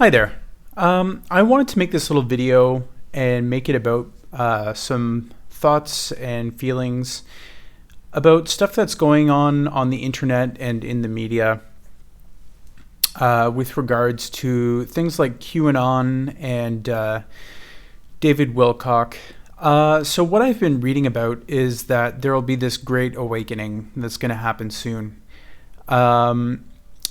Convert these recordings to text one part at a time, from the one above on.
Hi there. I wanted to make this little video and make it about some thoughts and feelings about stuff that's going on the internet and in the media with regards to things like QAnon and David Wilcock. So what I've been reading about is that there will be this great awakening that's going to happen soon.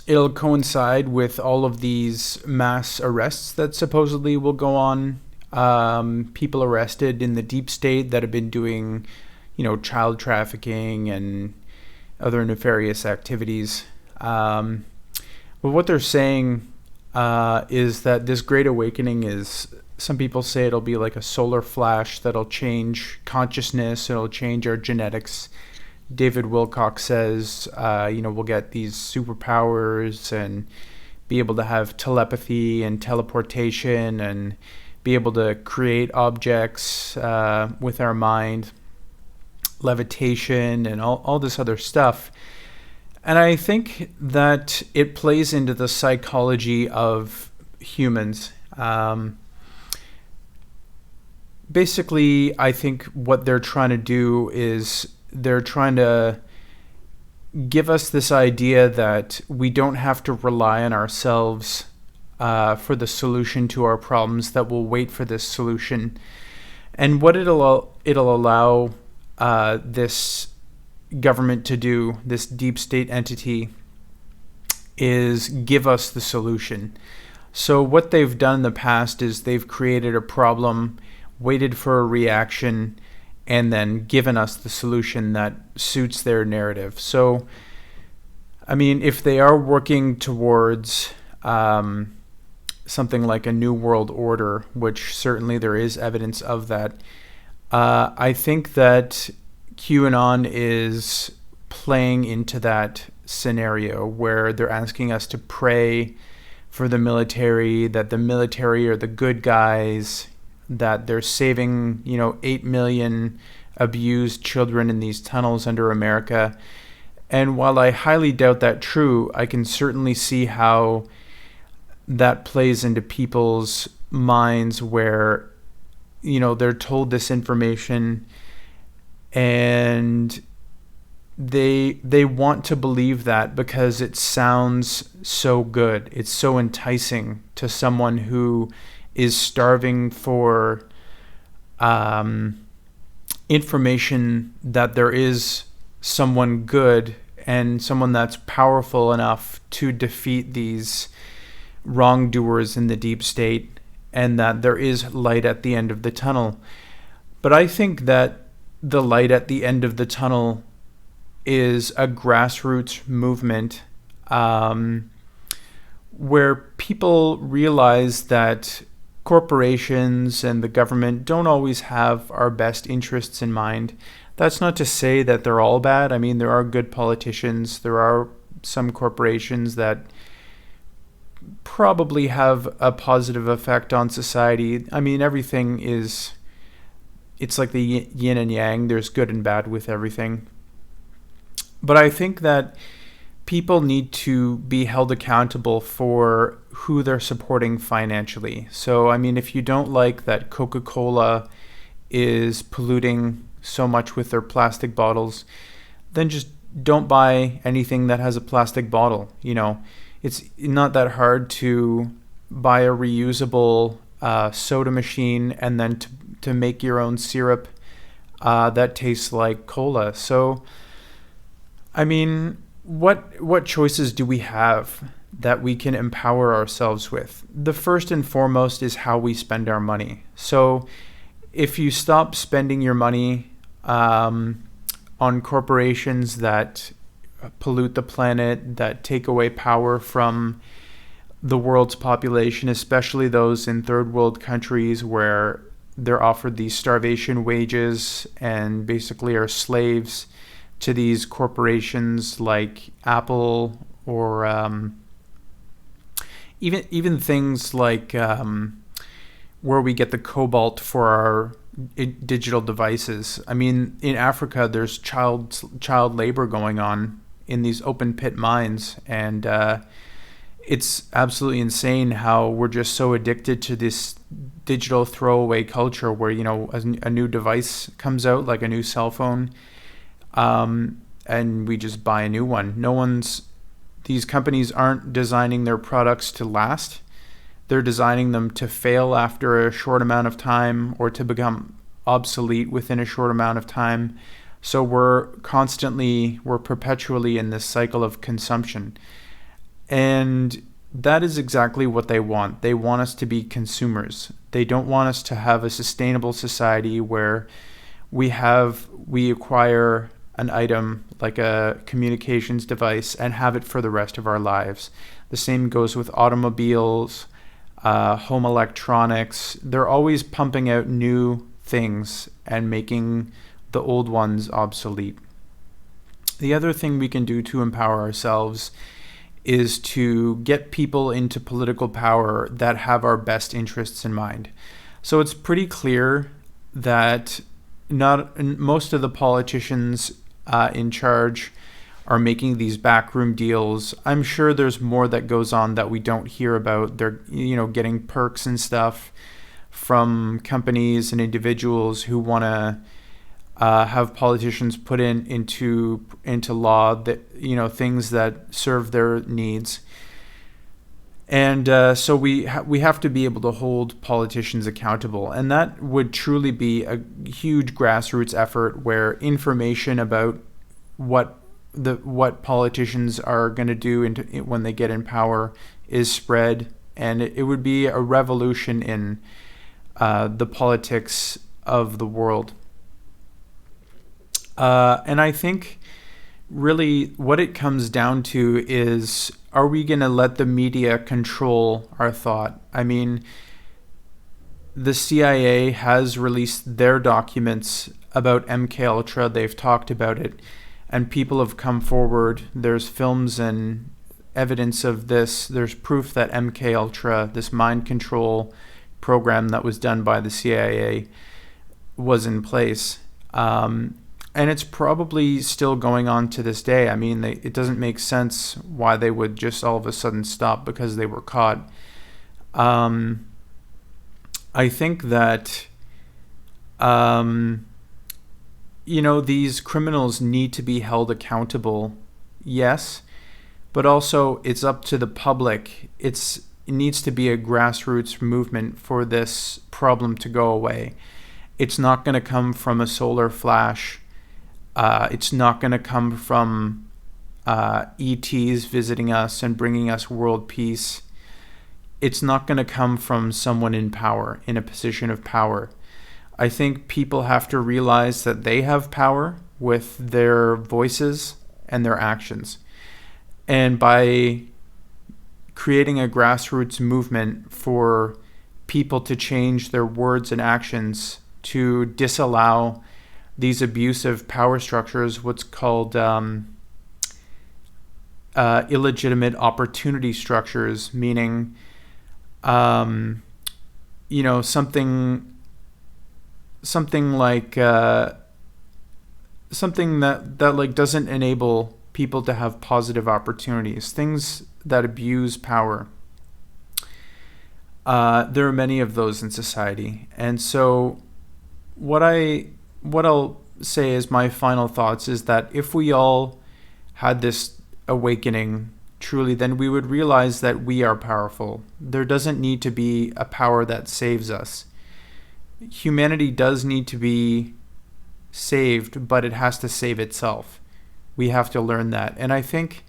It'll coincide with all of these mass arrests that supposedly will go on. People arrested in the deep state that have been doing, child trafficking and other nefarious activities. But what they're saying is that this great awakening is, some people say it'll be like a solar flash that'll change consciousness, it'll change our genetics. David Wilcock says, we'll get these superpowers and be able to have telepathy and teleportation and be able to create objects with our mind, levitation, and all this other stuff. And I think that it plays into the psychology of humans. Basically, I think what they're trying to do is they're trying to give us this idea that we don't have to rely on ourselves for the solution to our problems, that we'll wait for this solution. And what it'll allow this government to do, this deep state entity, is give us the solution. So what they've done in the past is they've created a problem, waited for a reaction, and then given us the solution that suits their narrative. So, if they are working towards something like a new world order, which certainly there is evidence of that, I think that QAnon is playing into that scenario where they're asking us to pray for the military, that the military are the good guys, that they're saving, 8 million abused children in these tunnels under America. And while I highly doubt that true, I can certainly see how that plays into people's minds where, they're told this information and they want to believe that because it sounds so good. It's so enticing to someone who is starving for information that there is someone good and someone that's powerful enough to defeat these wrongdoers in the deep state, and that there is light at the end of the tunnel. But I think that the light at the end of the tunnel is a grassroots movement where people realize that corporations and the government don't always have our best interests in mind. That's not to say that they're all bad. There are good politicians. There are some corporations that probably have a positive effect on society. Everything is, it's like the yin and yang. There's good and bad with everything. But I think that people need to be held accountable for who they're supporting financially. So, if you don't like that Coca-Cola is polluting so much with their plastic bottles, then just don't buy anything that has a plastic bottle. It's not that hard to buy a reusable soda machine and then to make your own syrup that tastes like cola. So, what choices do we have that we can empower ourselves with? The first and foremost is how we spend our money. So if you stop spending your money on corporations that pollute the planet, that take away power from the world's population, especially those in third world countries where they're offered these starvation wages and basically are slaves to these corporations like Apple, or even things like where we get the cobalt for our digital devices. In Africa, there's child labor going on in these open pit mines, and it's absolutely insane how we're just so addicted to this digital throwaway culture where, a new device comes out, like a new cell phone, and we just buy a new one. These companies aren't designing their products to last. They're designing them to fail after a short amount of time or to become obsolete within a short amount of time. So we're perpetually in this cycle of consumption. And that is exactly what they want. They want us to be consumers. They don't want us to have a sustainable society where we acquire an item like a communications device and have it for the rest of our lives. The same goes with automobiles, home electronics. They're always pumping out new things and making the old ones obsolete. The other thing we can do to empower ourselves is to get people into political power that have our best interests in mind. So it's pretty clear that most of the politicians in charge are making these backroom deals. I'm sure there's more that goes on that we don't hear about. They're getting perks and stuff from companies and individuals who want to have politicians put into law that things that serve their needs, and so we have to be able to hold politicians accountable, and that would truly be a huge grassroots effort where information about what politicians are going to do when they get in power is spread, and it would be a revolution in the politics of the world. And I think really what it comes down to is, are we going to let the media control our thought? I mean, the CIA has released their documents about MKUltra. They've talked about it, and people have come forward. There's films and evidence of this. There's proof that MKUltra, this mind control program that was done by the CIA, was in place. And it's probably still going on to this day. I mean, it doesn't make sense why they would just all of a sudden stop because they were caught. I think that, these criminals need to be held accountable, yes, but also it's up to the public. It needs to be a grassroots movement for this problem to go away. It's not going to come from a solar flash. It's not going to come from ETs visiting us and bringing us world peace. It's not going to come from someone in power, in a position of power. I think people have to realize that they have power with their voices and their actions. And by creating a grassroots movement for people to change their words and actions to disallow these abusive power structures, what's called illegitimate opportunity structures, meaning, something like something that like doesn't enable people to have positive opportunities, things that abuse power. There are many of those in society, and so what I'll say as my final thoughts is that if we all had this awakening truly, then we would realize that we are powerful. There doesn't need to be a power that saves us. Humanity does need to be saved, but it has to save itself. We have to learn that. And I think,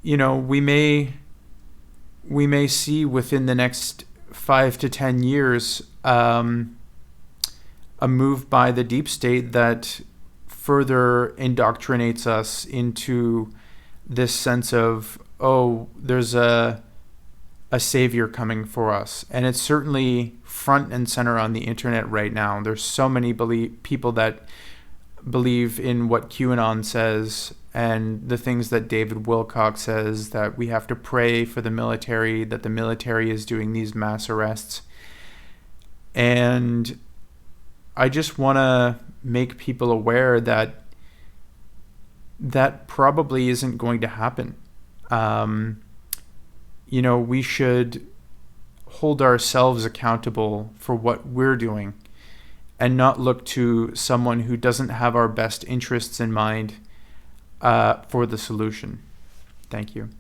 we may see within the next 5 to 10 years a move by the deep state that further indoctrinates us into this sense of, there's a savior coming for us. And it's certainly front and center on the internet right now. There's so many people that believe in what QAnon says and the things that David Wilcock says, that we have to pray for the military, that the military is doing these mass arrests. And I just want to make people aware that that probably isn't going to happen. we should hold ourselves accountable for what we're doing and not look to someone who doesn't have our best interests in mind for the solution. Thank you.